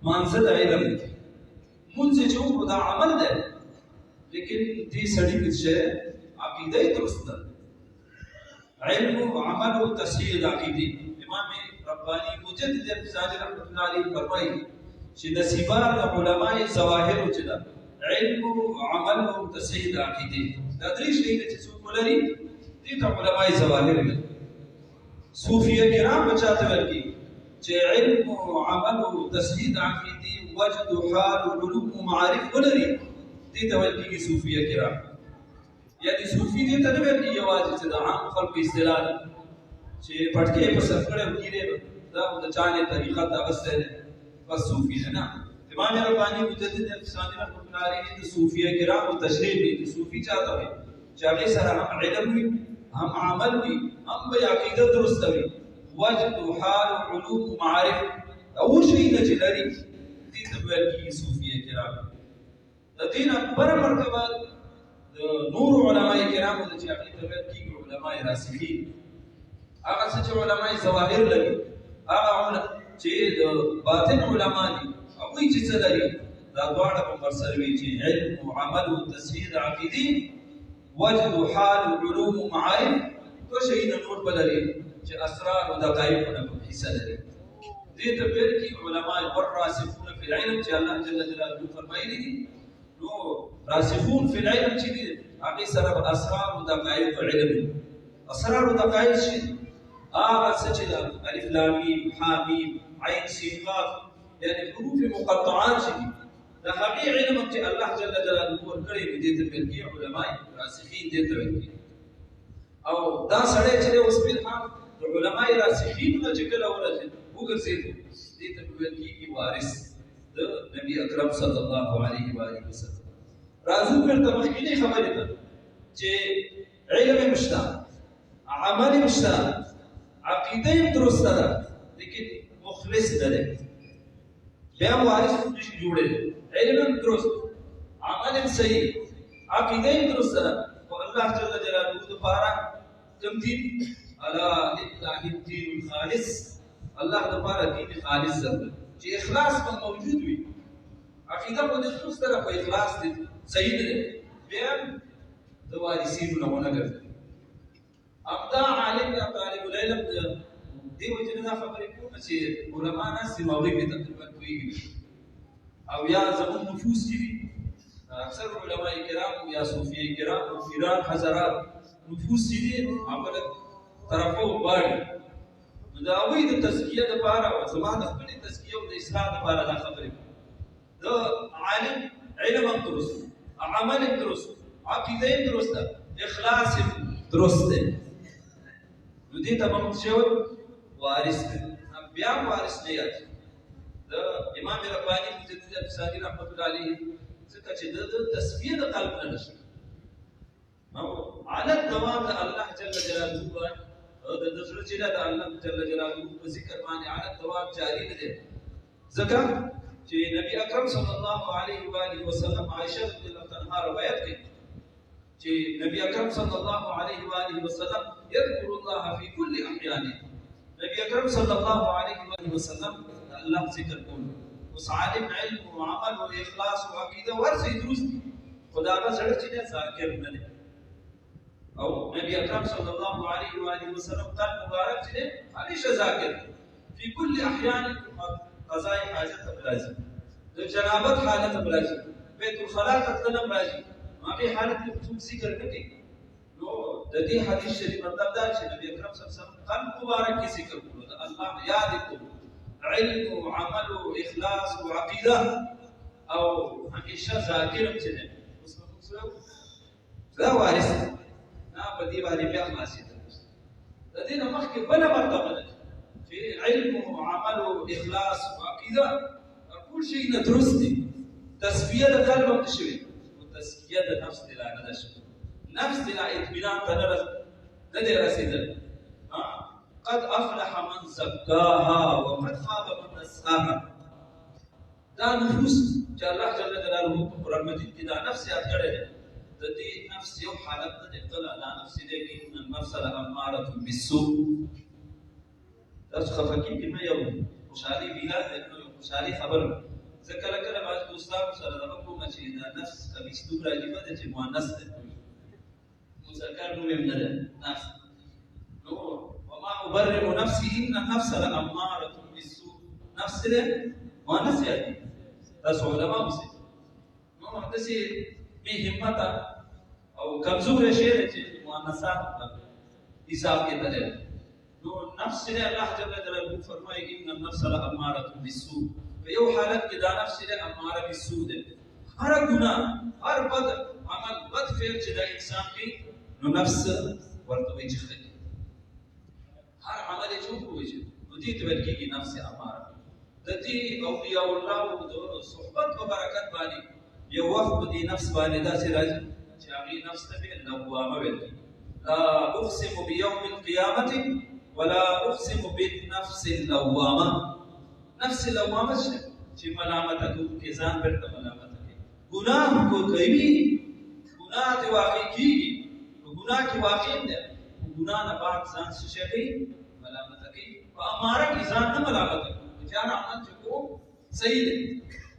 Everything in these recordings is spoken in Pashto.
مانزه د علم مونږ چې وو دا عمل ده لیکن دې سړي کې چې عقیده یې درست ده علم و عمل و تصحیح العقیده امام ربانی مجدد فضائل رحمۃ اللہ علیہ فرمایي چې نصیبات د علماء ظواهر چې ده علم و عمل و تصحیح العقیده دا درې شی چې څوک ولري دې ته علماء ظواهر وي صوفیه کرام بچاته ورکی چې علم و عمل و تصحیح العقیده وجد حال و علوم و معارف ولري دې ته ورکی صوفیه کرام یعنی صوفی دې ته نه ورکی یوازې چې د عام خلکو اصطلاح چې پټکې په سر کړه وکړي دا د چانه طریقه دا غسته بس صوفی نه امام ربانی مجدد فضائل رحمۃ اللہ علیہ د صوفیه کرام تشریح دي صوفی چاته وي چې هغه سره هم علم وي هم عمل وي هم به عقیده درست وي وجد حال علوم معارف او شيء چې لري دې ته ویل کېږي صوفیه کرام د دین اکبر مرتبه نور علماء کرام د چې هغه ته ویل کېږي علماء راسخین هغه چې علماء ظواهر لري هغه چې د باطن علماء دي هغه چې څه لري دا دواړه په مرسروي چې علم او عمل او تصحیح عقیدی وجد حال علوم معارف تو شي نور بلري چې اسرار او دقایق په حصہ لري دې ته ویل کې علماء والراسخون في العلم چې الله جل جلاله فرمایي دي نو راسخون في العلم چې دي هغه سره اسرار او دقایق علم اسرار او دقایق شي څه چې الف لام میم ح میم عین سین قاف یعنی حروف مقطعات شي دا هغه علم چې الله جل جلاله ورکړي دې ته ویل کې علماء راسخین دې ته ویل او دا سړی چې اوس په حال د علماء راسخین نه چې کله ورته وګرځي دې ته ویل کې وارث د نبی اکرم صلی الله علیه و آله وسلم راځو پر تمخینی خبره ده چې علم مشتا عمل مشتا عقیده درسته ده لیکن مخلص نه ده بیا وارث نشي جوړه علم درست عمل صحیح عقیده درست ده او الله جل جلاله لپاره کوم دین الا لله الدين الخالص الله لپاره دین خالص ده چې اخلاص په موجود وي عقیده په دې خصوص سره په اخلاص دي صحیح ده بیا د وارثینو نه ونګرځي ابدا عالم یا طالب العلم دی وجه نه خبرې کوم چې علما نه سیماوي په تقریبا کوي او یا زمون نفوس دي اکثر علماء کرام یا صوفیه کرام او پیران حضرات نفوس دي عمل طرفو باندې دا وی د تزکیه لپاره او زمانه خپل تزکیه او د اصلاح لپاره دا خبرې د عالم علم درست عمل درست عقیده درست اخلاص درست ده دې ته موږ شو وارث بیا وارث نه یاد د امام ربانی مجدد فضائل رحمۃ اللہ علیہ څخه چې د تصفیه د قلب نه نشي نو على الدوام د الله جل جلاله او د ذکر چې د الله جل جلاله په ذکر باندې على الدوام جاری نه دي ځکه چې نبی اکرم صلی الله علیه و آله وسلم عائشہ رضی الله عنها روایت کوي چې نبی اکرم صلی الله علیه و آله وسلم يذكر الله في كل احيانه نبی اکرم صلی الله علیه و آله وسلم الله ذکر کوي اوس عالم علم او عمل او اخلاص او عقیده ورسې درست خدا به سره چې ذاکر نه دي او نبی اکرم صلی الله علیه و آله وسلم قلب مبارک چې همیشه ذاکر في كل احيان قضاء حاجت لازم د جنابت حالت لازم بیت الخلاء تطلب راځي هغه حالت کې څوک ذکر کوي نو د دې حدیث شریف مطلب دا چې نبی اکرم صلی الله علیه وسلم قلب مبارک کې ذکر کړو الله یاد کړو علم او عمل او اخلاص او عقیده او همیشه ذاکر چې نه اوس موږ دا وارث نه په دې باندې بیا خلاصې ده د دې نه مخکې بل مرتبه ده چې علم او عمل او اخلاص او عقیده ټول شي نه درست دي تصفیه د قلب هم شوی تزکیه د نفس دلا نه ده نفس دلا اطمینان ته نه دی رسیدل قد افلح من زکاها وقد خاب من دساها دا نفوس چې الله جل جلاله په رحمت کې دا نفس یاد کړی دی د دې نفس یو حالت نه کله دا نفس دی ان النفس لاماره بالسوء تاسو خفقین کې نه یو خوشالي ویلا د خوشالي خبر ځکه کله بعض دوستانو سره دغه کومه چې دا نفس کمیس دومره عجیبه ده چې مؤنث دی، مذکر نوم یې نه دی نفس. نو وما ابرئ نفسي ان النفس لاماره بالسوء، نفس دی مؤنث یادي تاسو علما اوسئ. نو داسې بې همته او کمزوری شی دی چې مؤنثات حساب کې تللی. نو نفس چې الله جل جلاله فرمایي ان النفس لاماره بالسوء، په یو حالت کې دا نفس چې اماره بالسوء دی. هر ګناه، هر بد عمل، بد فعل چې دا انسان کوي نو نفس ورته وایي چې ښه دي. هر عمل چې وکړو چې نو دې ته ویل کېږي نفس اماره. د دې اولیاء الله د صحبت په برکت باندې یو وخت په دې نفس باندې داسې راځي چې هغې نفس ته بیا لوامه ویل کېږي. لا اقسم بیوم القیامة ولا اقسم بالنفس اللوامه. نفس لوامه چې ملامته کوونکې ځان بېرته ملامته کوي. ګناه کوي، ګناه دې واقع کېږي، په ګناه کې واقع دی، په ګناه نه بعد ځان څه شی کوي؟ ملامته کوي. په اماره کې ځان نه ملامته کوي چې هر عمل چې کوم صحیح دی.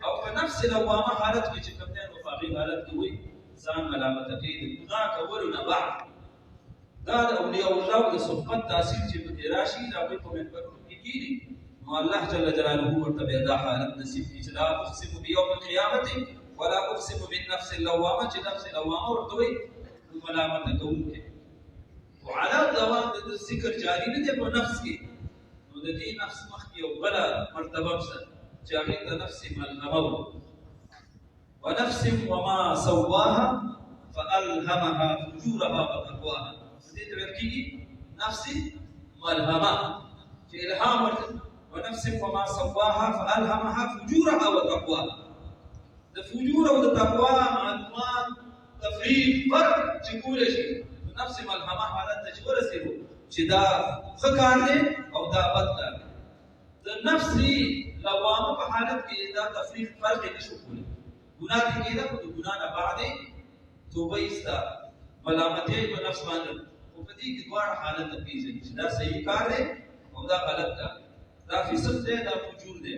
او په نفس لوامه حالت کې چې کوم دی نو په هغې حالت کې وایي ځان ملامته کوي د ګناه کولو نه بعد. دا د اولیاء الله د صحبت تاثیر چې پکې راشي د هغوی په محبتونو کې کېږي. نو الله جل جلاله ورته بیا دا حالت نصیب کړي چې لا اقسم بیوم القیامة ولا اقسم بالنفس اللوامه، چې نفس لوامه ورته وایي ملامته کوونکی. خو علا دوام د ذکر جاري نه دی په نفس کې. نو د دې نفس مخکې یو بله مرتبه شته چې هغې ته نفس ملهمه وه. ونفس وما سواها فالهمها فجورها وتقواها. دې ته ویل کېږي نفس ملهمه چې الهام ورته. ونفس وما سواها فالهمها فجورها وتقواها. د فجور او د تقوا معلومات تفریق فرق چې کولی شي نفس ملهمه حالت ته چې ورسېدو چې دا ښه کار دی او دا بد کار دی. د نفس لوامه په حالت کې دا تفریق فرق یې نشو کولی. ګناه دې کېده خو د ګناه نه بعد یې توبه ایسته، ملامتۍ په نفس باندې. خو په دې کې دواړه حالت ته پېژني چې دا صحیح کار دی او دا غلط کار دی، دا فسق دی، دا فجور دی،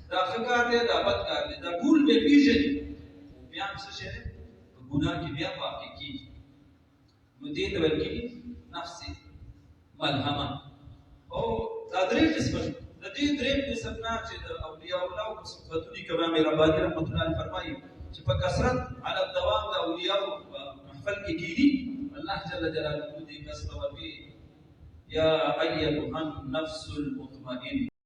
دا ښه کار دی، دا بد کار دی. دا ټول به پېژني. بیا هم څه شی دی؟ په ګناه کې بیا واقع کېږي. نو دې ته ویل کېږي نفس ملهمه. او دا درې قسمه شو. د دې درېیم قسم نه چې د اولیاء الله په صفتونو کې امام رباني رحمة الله علیه فرمایي چې په کثرت علی الدوام د اولیاء په محفل کې کېږي. الله جل جلاله دې کس ته ورکوي یا ایتها النفس المطمئنه